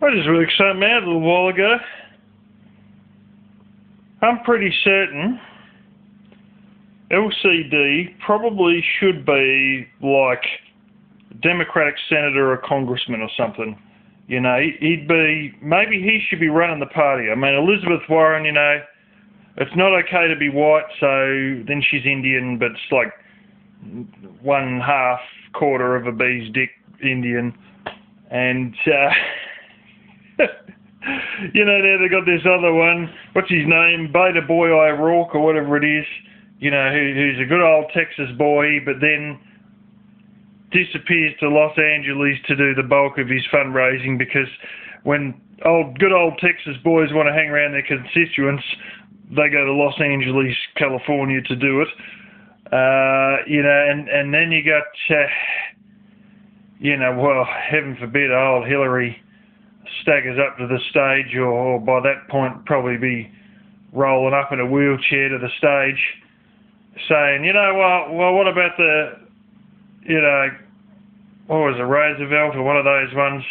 I just worked something out a little while ago. I'm pretty certain LCD probably should be like a Democratic senator or congressman or something. You know, maybe he should be running the party. I mean, Elizabeth Warren, you know, it's not okay to be white, so then she's Indian, but it's like 1/2 of a bee's dick Indian. And, you know, there they got this other one, what's his name, Beta Boy O'Rourke or whatever it is, you know, who's a good old Texas boy, but then disappears to Los Angeles to do the bulk of his fundraising, because when good old Texas boys want to hang around their constituents, they go to Los Angeles, California to do it. You know, and then you got, you know, well, heaven forbid, old Hillary staggers up to the stage, or by that point probably be rolling up in a wheelchair to the stage, saying, you know, well, what about the, you know, what was it, Roosevelt or one of those ones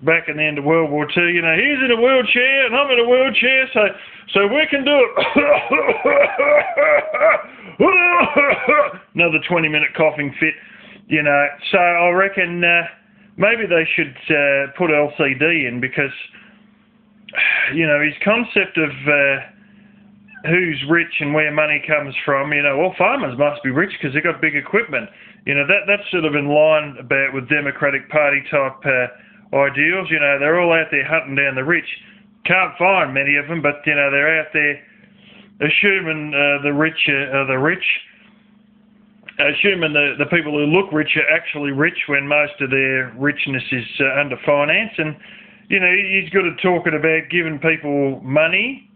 back in the end of World War II, you know, he's in a wheelchair and I'm in a wheelchair, so we can do it. Another 20-minute coughing fit, you know. So I reckon maybe they should put LCD in, because, you know, his concept of who's rich and where money comes from, you know, well, farmers must be rich because they've got big equipment. You know, that's sort of in line about with Democratic Party type ideals. You know, they're all out there hunting down the rich. Can't find many of them, but, you know, they're out there assuming the rich are the rich, assuming the people who look rich are actually rich when most of their richness is under finance. And, you know, he's good at talking about giving people money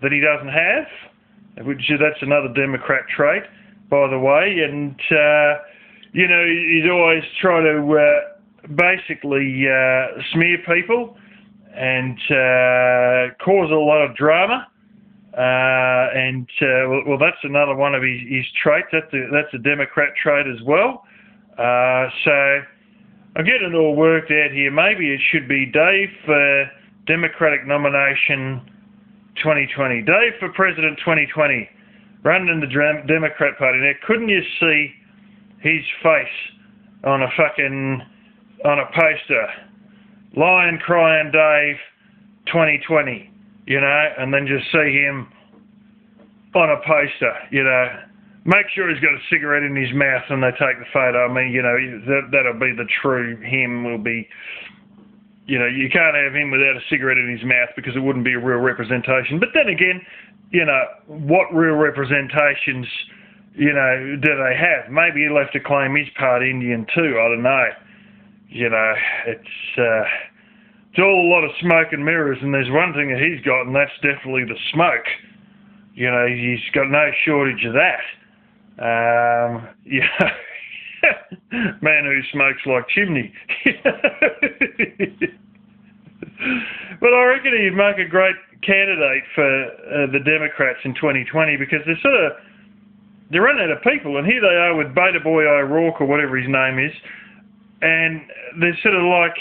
that he doesn't have, which that's another Democrat trait, by the way. And, you know, he's always trying to basically smear people and cause a lot of drama. Well, that's another one of his traits. That's a Democrat trait as well. So I'm getting it all worked out here. Maybe it should be Dave for Democratic nomination 2020. Dave for President 2020. Running in the Democrat Party. Now, couldn't you see his face on a poster? Lion crying Dave 2020, you know, and then just see him on a poster, you know. Make sure he's got a cigarette in his mouth when they take the photo. I mean, you know, that'll be the true him. Will be, you know, you can't have him without a cigarette in his mouth, because it wouldn't be a real representation. But then again, you know, what real representations, you know, do they have? Maybe he'll have to claim he's part Indian too. I don't know. You know, it's all a lot of smoke and mirrors, and there's one thing that he's got, and that's definitely the smoke. You know, he's got no shortage of that. Yeah, man who smokes like chimney. But I reckon he'd make a great candidate for the Democrats in 2020, because they're running out of people, and here they are with Beta Boy O'Rourke or whatever his name is, and they're sort of like,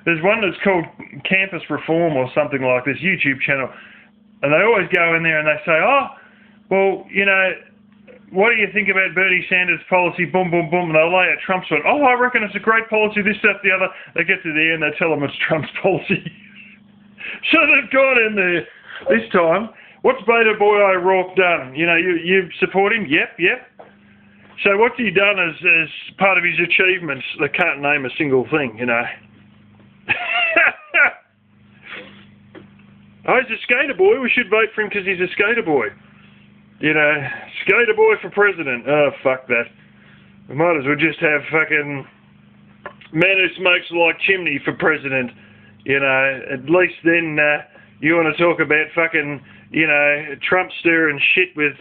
there's one that's called Campus Reform or something like this, YouTube channel, and they always go in there and they say, oh, well, you know, what do you think about Bernie Sanders' policy? Boom, boom, boom. And they'll lay out Trump's one. Oh, I reckon it's a great policy, this, that, the other. They get to the end, they tell them it's Trump's policy. So they've gone in there this time. What's Beta Boy O'Rourke done? You know, you support him? Yep. So what's he done as part of his achievements? They can't name a single thing, you know. Oh, he's a skater boy. We should vote for him because he's a skater boy. You know, skater boy for president. Oh, fuck that. We might as well just have fucking man who smokes like chimney for president. You know, at least then you want to talk about fucking, you know, Trump stirring shit with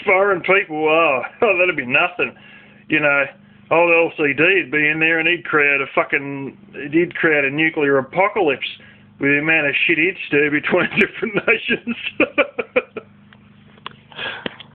foreign people. Oh, that'd be nothing. You know, old LCD would be in there and he'd create a nuclear apocalypse with the amount of shit he'd stir between different nations.